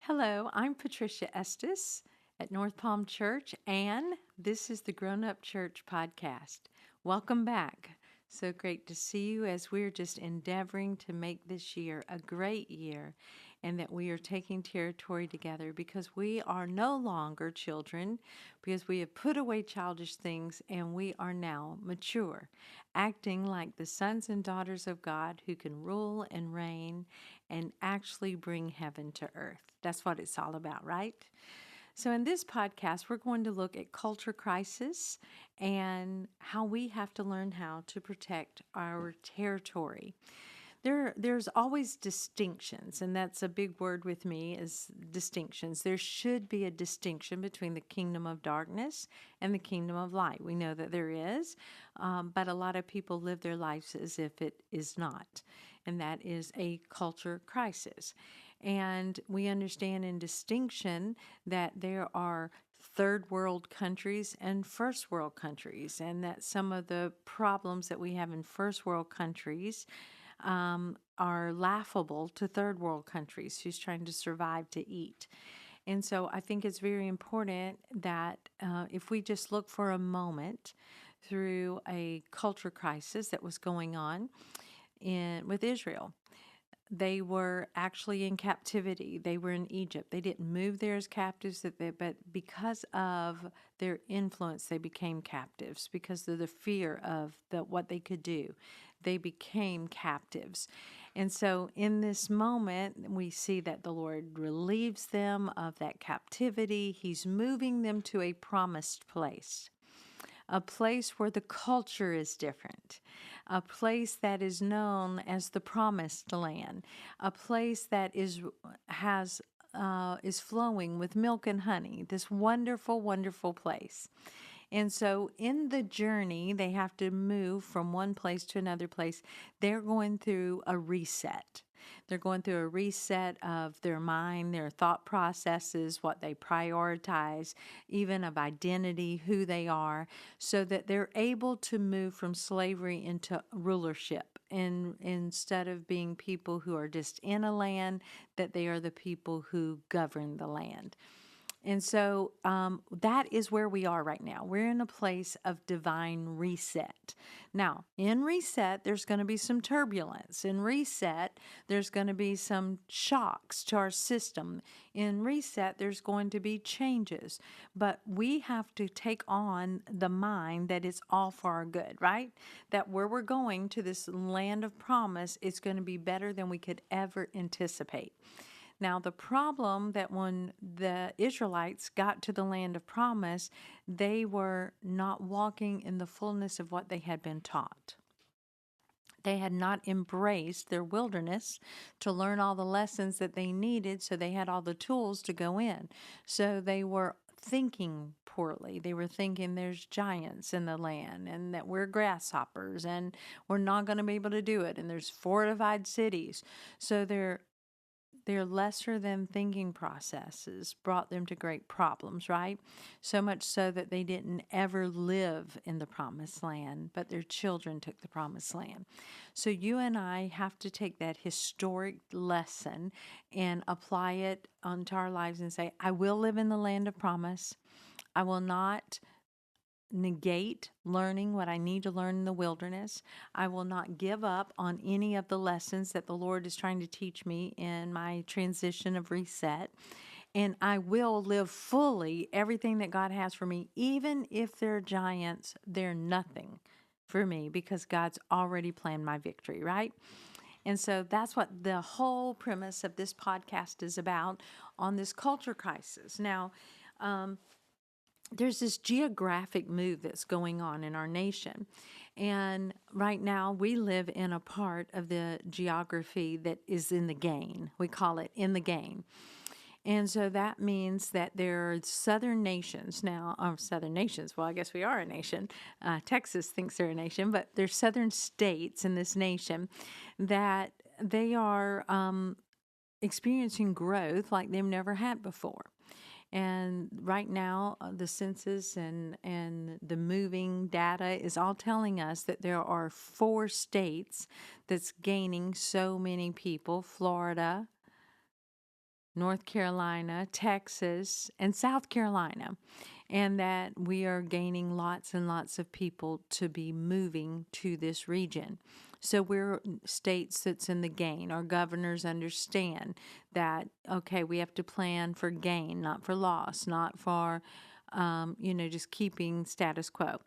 Hello, I'm Patricia Estes at North Palm Church, and this is the Grown Up Church podcast. Welcome back. So great to see you as we're just endeavoring to make this year a great year and that we are taking territory together because we are no longer children, because we have put away childish things and we are now mature, acting like the sons and daughters of God who can rule and reign and actually bring heaven to earth. That's what it's all about, right? So, in this podcast, we're going to look at culture crisis and how we have to learn how to protect our territory. There's always distinctions, and that's a big word with me is distinctions. There should be a distinction between the kingdom of darkness and the kingdom of light. We know that there is, but a lot of people live their lives as if it is not, and that is a culture crisis. And we understand in distinction that there are third world countries and first world countries, and that some of the problems that we have in first world countries are laughable to third world countries who's trying to survive to eat. And so I think it's very important that if we just look for a moment through a culture crisis that was going on with Israel. They were actually in captivity. They were in Egypt. They didn't move there as captives, but because of their influence, they became captives. Because of the fear of what they could do, they became captives. And so in this moment, we see that the Lord relieves them of that captivity. He's moving them to a promised place, a place where the culture is different, a place that is known as the promised land, a place that is flowing with milk and honey, this wonderful, wonderful place. And so in the journey, they have to move from one place to another place. They're going through a reset. They're going through a reset of their mind, their thought processes, what they prioritize, even of identity, who they are, so that they're able to move from slavery into rulership. And instead of being people who are just in a land, that they are the people who govern the land. And so that is where we are right now. We're in a place of divine reset. Now, in reset, there's going to be some turbulence. In reset, there's going to be some shocks to our system. In reset, there's going to be changes. But we have to take on the mind that it's all for our good, right? That where we're going to this land of promise is going to be better than we could ever anticipate. Now, the problem that when the Israelites got to the land of promise, they were not walking in the fullness of what they had been taught. They had not embraced their wilderness to learn all the lessons that they needed, so they had all the tools to go in. So they were thinking poorly. They were thinking there's giants in the land and that we're grasshoppers and we're not going to be able to do it. And there's fortified cities. So their lesser than thinking processes brought them to great problems, right? So much so that they didn't ever live in the promised land, but their children took the promised land. So you and I have to take that historic lesson and apply it onto our lives and say, I will live in the land of promise. I will not negate learning what I need to learn in the wilderness. I will not give up on any of the lessons that the Lord is trying to teach me in my transition of reset. And I will live fully everything that God has for me, even if they're giants, they're nothing for me because God's already planned my victory, right? And so that's what the whole premise of this podcast is about on this culture crisis. Now, there's this geographic move that's going on in our nation. And right now we live in a part of the geography that is in the gain. We call it in the gain. And so that means that there are southern nations now, southern nations, well, I guess we are a nation. Texas thinks they're a nation, but there's southern states in this nation that they are experiencing growth like they've never had before. And right now, the census and the moving data is all telling us that there are 4 states that's gaining so many people: Florida, North Carolina, Texas, and South Carolina, and that we are gaining lots and lots of people to be moving to this region. So we're states that's in the gain. Our governors understand that, okay, we have to plan for gain, not for loss, not for, just keeping status quo.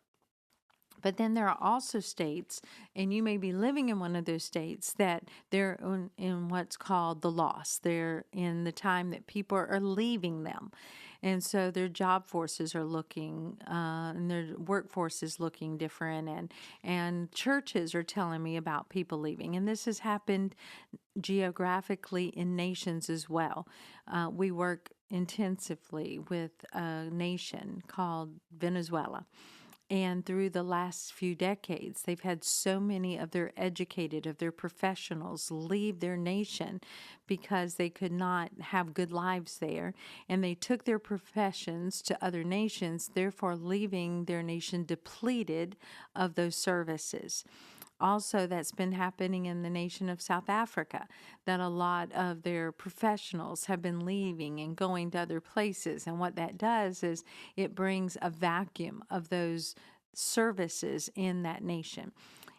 But then there are also states, and you may be living in one of those states, that they're in what's called the loss. They're in the time that people are leaving them. And so their job forces are looking, and their workforce is looking different. And churches are telling me about people leaving. And this has happened geographically in nations as well. We work intensively with a nation called Venezuela. And through the last few decades, they've had so many of their educated, of their professionals leave their nation because they could not have good lives there. And they took their professions to other nations, therefore leaving their nation depleted of those services. Also, that's been happening in the nation of South Africa, that a lot of their professionals have been leaving and going to other places. And what that does is it brings a vacuum of those services in that nation.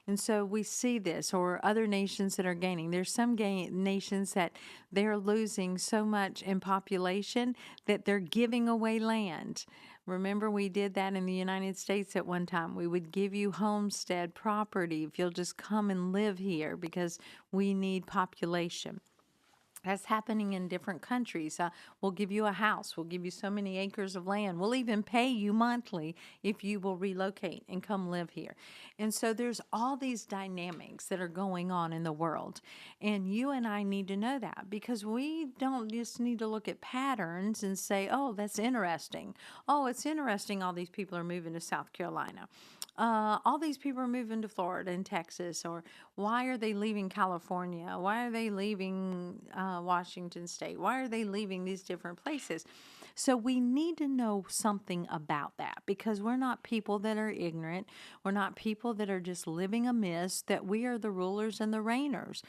And so we see this, or other nations that are gaining. There's some nations that they're losing so much in population that they're giving away land. Remember, we did that in the United States at one time. We would give you homestead property if you'll just come and live here because we need population. That's happening in different countries. We'll give you a house. We'll give you so many acres of land. We'll even pay you monthly if you will relocate and come live here. And so there's all these dynamics that are going on in the world. And you and I need to know that, because we don't just need to look at patterns and say, oh, that's interesting. Oh, it's interesting all these people are moving to South Carolina. All these people are moving to Florida and Texas, or why are they leaving California? Why are they leaving Washington State? Why are they leaving these different places? So we need to know something about that, because we're not people that are ignorant. We're not people that are just living amidst, that we are the rulers and the reigners.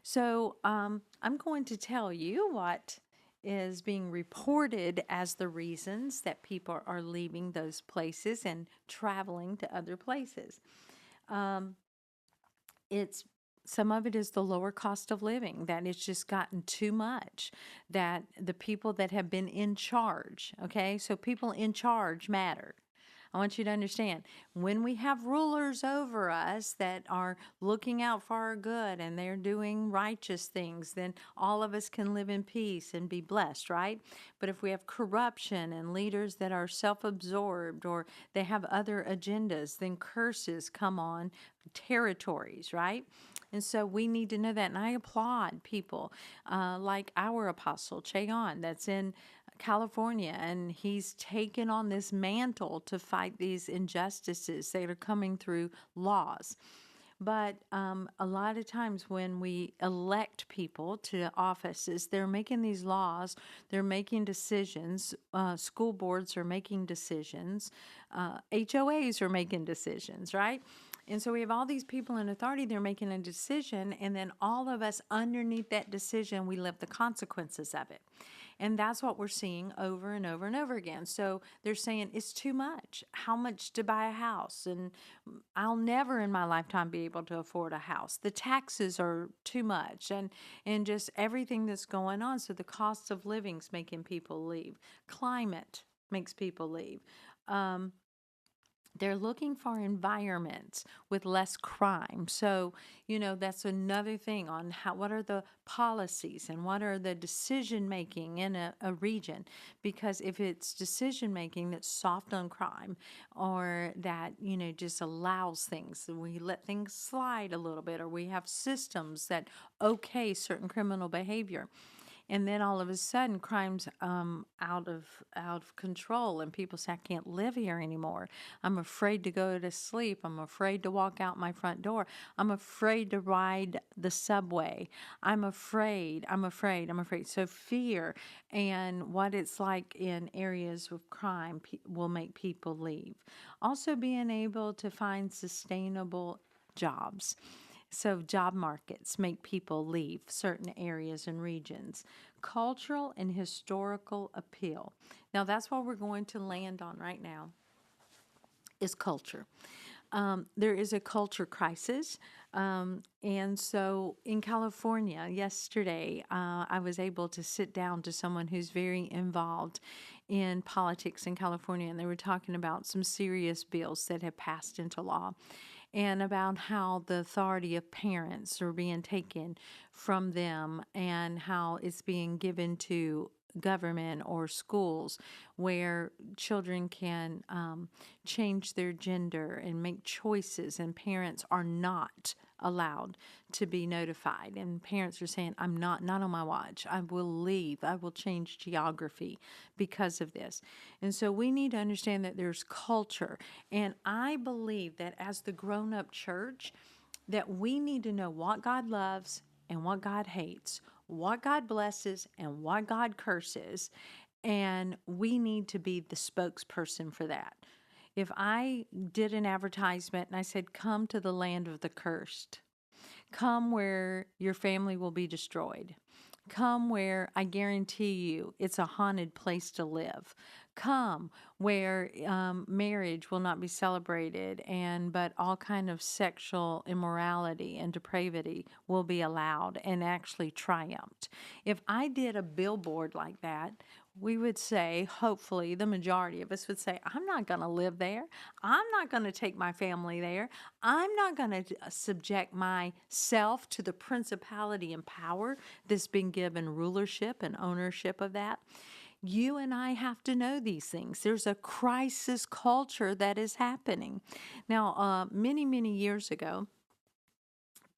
So I'm going to tell you what is being reported as the reasons that people are leaving those places and traveling to other places. It's Some of it is the lower cost of living, that it's just gotten too much, that the people that have been in charge, okay, so people in charge matter. I want you to understand, when we have rulers over us that are looking out for our good and they're doing righteous things, then all of us can live in peace and be blessed, right? But if we have corruption and leaders that are self-absorbed, or they have other agendas, then curses come on territories, right? And so we need to know that. And I applaud people like our Apostle Cheon, that's in California, and he's taken on this mantle to fight these injustices that are coming through laws. But a lot of times when we elect people to offices, they're making these laws, they're making decisions, school boards are making decisions, HOAs are making decisions, right? And so we have all these people in authority, they're making a decision, and then all of us underneath that decision, we live the consequences of it. And that's what we're seeing over and over and over again. So they're saying it's too much. How much to buy a house? And I'll never in my lifetime be able to afford a house. The taxes are too much, and just everything that's going on. So the cost of living's making people leave. Climate makes people leave. They're looking for environments with less crime. So, that's another thing on what are the policies and what are the decision making in a region. Because if it's decision making that's soft on crime, or that, just allows things, we let things slide a little bit, or we have systems that okay certain criminal behavior. And then all of a sudden, crime's out of control, and people say, "I can't live here anymore. I'm afraid to go to sleep. I'm afraid to walk out my front door. I'm afraid to ride the subway. I'm afraid. I'm afraid. I'm afraid." So fear and what it's like in areas of crime will make people leave. Also, being able to find sustainable jobs. So job markets make people leave certain areas and regions. cultural and historical appeal. Now, that's what we're going to land on right now is culture. There is a culture crisis. And so in California, yesterday, I was able to sit down to someone who's very involved in politics in California, and they were talking about some serious bills that have passed into law and about how the authority of parents are being taken from them and how it's being given to government or schools where children can change their gender and make choices, and parents are not allowed to be notified. And parents are saying, I'm not on my watch. I will leave. I will change geography because of this. And so we need to understand that there's culture. And I believe that as the grown-up church, that we need to know what God loves and what God hates, what God blesses and what God curses, and we need to be the spokesperson for that. If I did an advertisement and I said, come to the land of the cursed, come where your family will be destroyed, come where I guarantee you it's a haunted place to live, come where marriage will not be celebrated, but all kind of sexual immorality and depravity will be allowed and actually triumphed. If I did a billboard like that, we would say, hopefully the majority of us would say, I'm not going to live there. I'm not going to take my family there. I'm not going to subject myself to the principality and power that's been given rulership and ownership of that. You and I have to know these things. There's a crisis culture that is happening. Now, many, many years ago,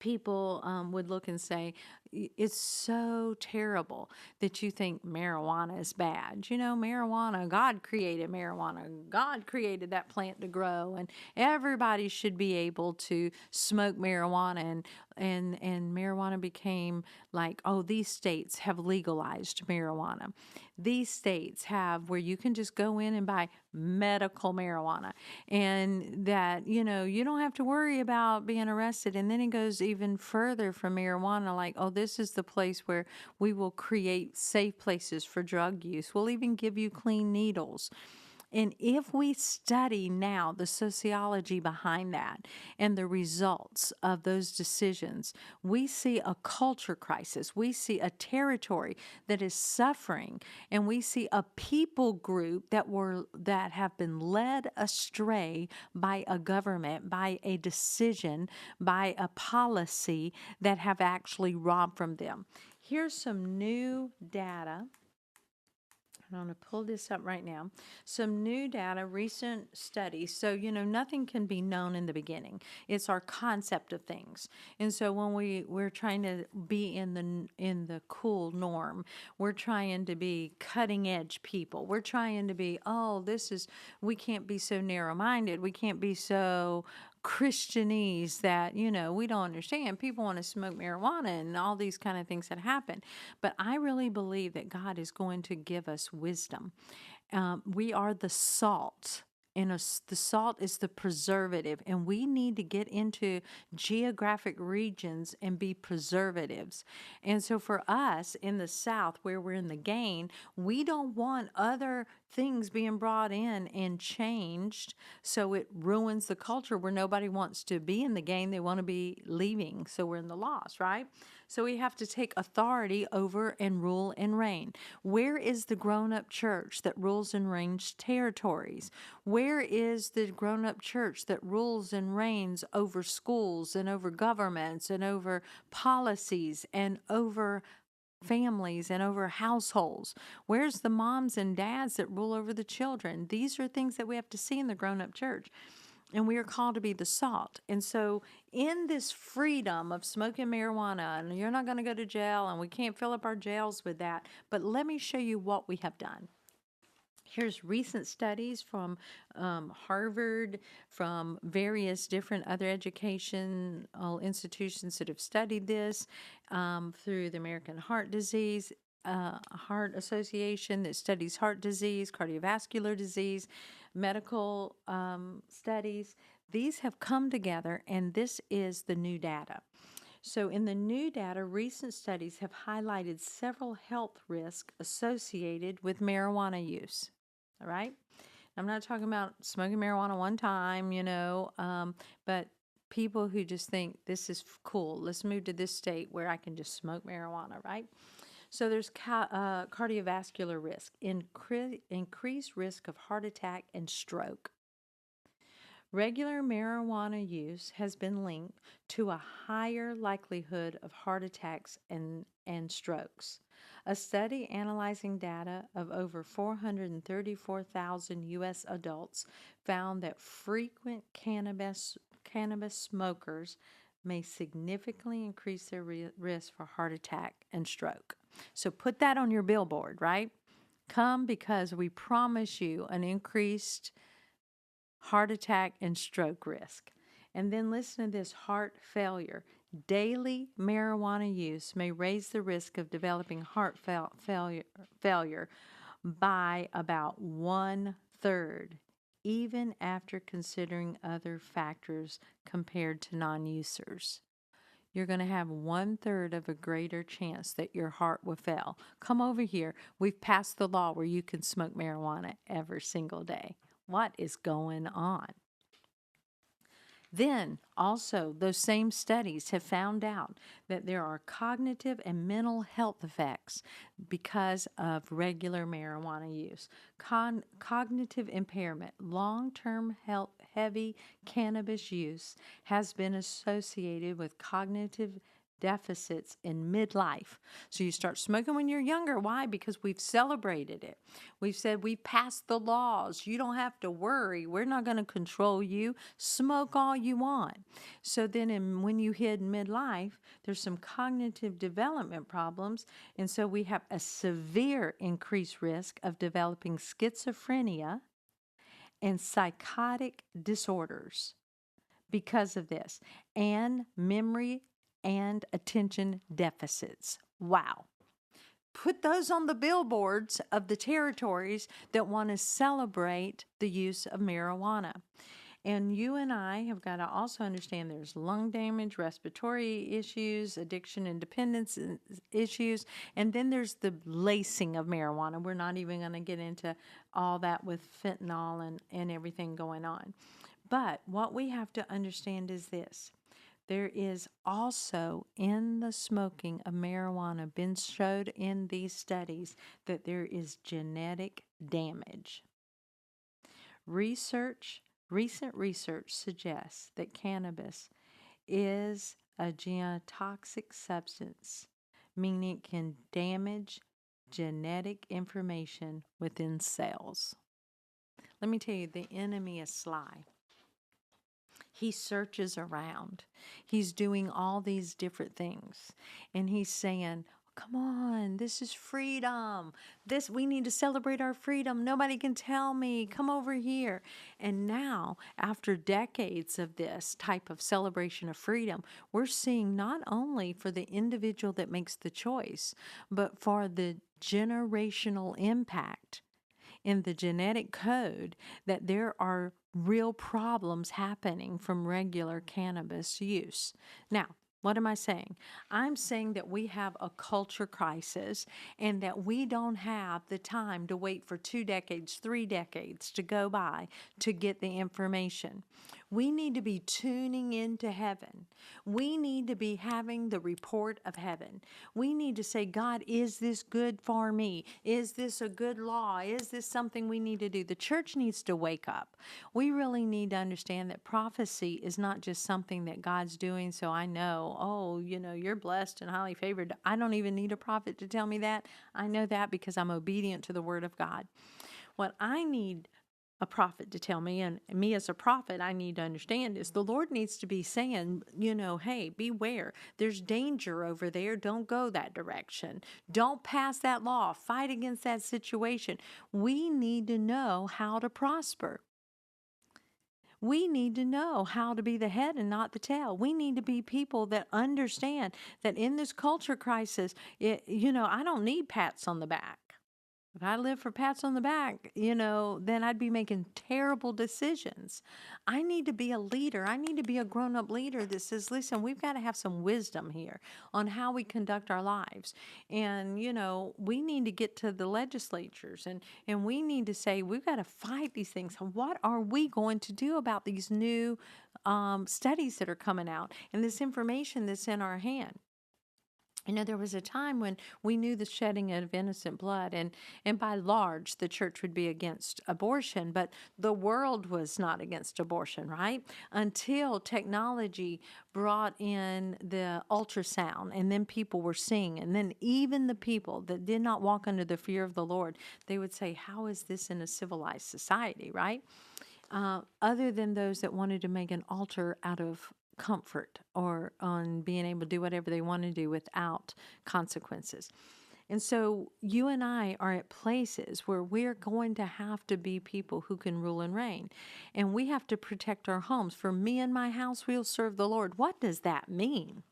people would look and say, it's so terrible that you think marijuana is bad. You know, marijuana, God created marijuana. God created that plant to grow, and everybody should be able to smoke marijuana. And marijuana became like, oh, these states have legalized marijuana. These states have where you can just go in and buy medical marijuana, and that, you know, you don't have to worry about being arrested. And then it goes even further from marijuana, like, oh, this is the place where we will create safe places for drug use. We'll even give you clean needles. And if we study now the sociology behind that and the results of those decisions, we see a culture crisis. We see a territory that is suffering, and we see a people group that have been led astray by a government, by a decision, by a policy that have actually robbed from them. Here's some new data. I'm going to pull this up right now. Some new data, recent studies. So, you know, nothing can be known in the beginning. It's our concept of things. And so when we're trying to be in the cool norm, we're trying to be cutting edge people. We're trying to be, we can't be so narrow-minded. We can't be so Christianese that, you know, we don't understand. People want to smoke marijuana and all these kind of things that happen. But I really believe that God is going to give us wisdom. We are the salt. And the salt is the preservative, and we need to get into geographic regions and be preservatives. And so for us in the South, where we're in the gain, we don't want other things being brought in and changed so it ruins the culture where nobody wants to be in the gain. They want to be leaving, so we're in the loss, right? So we have to take authority over and rule and reign. Where is the grown-up church that rules and reigns territories? Where is the grown-up church that rules and reigns over schools and over governments and over policies and over families and over households? Where's the moms and dads that rule over the children? These are things that we have to see in the grown-up church. And we are called to be the salt. And so in this freedom of smoking marijuana, and you're not going to go to jail, and we can't fill up our jails with that, but let me show you what we have done. Here's recent studies from Harvard, from various different other educational institutions that have studied this, through the American Heart Association that studies heart disease, cardiovascular disease, medical studies. These have come together, and this is the new data. So, in the new data, recent studies have highlighted several health risks associated with marijuana use. All right? I'm not talking about smoking marijuana one time, but people who just think this is cool. Let's move to this state where I can just smoke marijuana, right? So there's cardiovascular risk, increased risk of heart attack and stroke. Regular marijuana use has been linked to a higher likelihood of heart attacks and strokes. A study analyzing data of over 434,000 U.S. adults found that frequent cannabis smokers may significantly increase their risk for heart attack and stroke. So put that on your billboard, right? Come because we promise you an increased heart attack and stroke risk. And then listen to this: heart failure. Daily marijuana use may raise the risk of developing heart failure by about 1/3, even after considering other factors compared to non-users. You're going to have 1/3 of a greater chance that your heart will fail. Come over here. We've passed the law where you can smoke marijuana every single day. What is going on? Then, also, those same studies have found out that there are cognitive and mental health effects because of regular marijuana use. Cognitive impairment, long-term heavy cannabis use has been associated with cognitive deficits in midlife. So you start smoking when you're younger. Why? Because we've celebrated it. We've said we've passed the laws. You don't have to worry. We're not going to control you. Smoke all you want. So then when you hit midlife, there's some cognitive development problems. And so we have a severe increased risk of developing schizophrenia and psychotic disorders because of this, and memory and attention deficits. Wow. Put those on the billboards of the territories that want to celebrate the use of marijuana. And you and I have got to also understand there's lung damage, respiratory issues, addiction and dependence issues, and then there's the lacing of marijuana. We're not even going to get into all that with fentanyl and everything going on. But what we have to understand is this: there is also in the smoking of marijuana been showed in these studies that there is genetic damage. Recent research suggests that cannabis is a genotoxic substance, meaning it can damage genetic information within cells. Let me tell you, the enemy is sly. He searches around. He's doing all these different things. And he's saying, come on, this is freedom. We need to celebrate our freedom. Nobody can tell me. Come over here. And now, after decades of this type of celebration of freedom, we're seeing not only for the individual that makes the choice, but for the generational impact in the genetic code, that there are real problems happening from regular cannabis use. Now, what am I saying? I'm saying that we have a culture crisis and that we don't have the time to wait for 2 decades, 3 decades to go by to get the information. We need to be tuning into heaven. We need to be having the report of heaven. We need to say, God, is this good for me? Is this a good law? Is this something we need to do? The church needs to wake up. We really need to understand that prophecy is not just something that God's doing so I know, oh, you're blessed and highly favored. I don't even need a prophet to tell me that. I know that because I'm obedient to the word of God. What I need a prophet to tell me, and me as a prophet, I need to understand is the Lord needs to be saying, hey, beware. There's danger over there. Don't go that direction. Don't pass that law. Fight against that situation. We need to know how to prosper. We need to know how to be the head and not the tail. We need to be people that understand that in this culture crisis, I don't need pats on the back. If I live for pats on the back, then I'd be making terrible decisions. I need to be a leader. I need to be a grown up leader that says, listen, we've got to have some wisdom here on how we conduct our lives. And, we need to get to the legislatures and we need to say, we've got to fight these things. What are we going to do about these new studies that are coming out and this information that's in our hand? There was a time when we knew the shedding of innocent blood, and by large, the church would be against abortion, but the world was not against abortion, right? Until technology brought in the ultrasound, and then people were seeing, and then even the people that did not walk under the fear of the Lord, they would say, how is this in a civilized society, right? Other than those that wanted to make an altar out of comfort or on being able to do whatever they want to do without consequences. And so you and I are at places where we're going to have to be people who can rule and reign. And we have to protect our homes. For me and my house, we'll serve the Lord. What does that mean?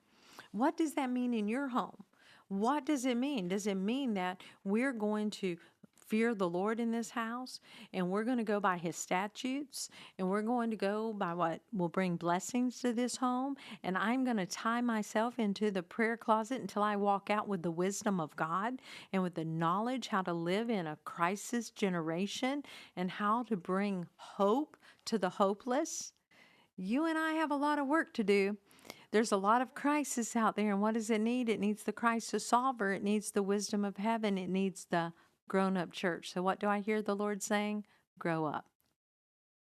What does that mean in your home? What does it mean? Does it mean that we're going to fear the Lord in this house and we're going to go by his statutes and we're going to go by what will bring blessings to this home? And I'm going to tie myself into the prayer closet until I walk out with the wisdom of God and with the knowledge how to live in a crisis generation and how to bring hope to the hopeless. You and I have a lot of work to do. There's a lot of crisis out there, and what does it need? It needs the crisis solver. It needs the wisdom of heaven. It needs the grown-up church. So what do I hear the Lord saying? Grow up.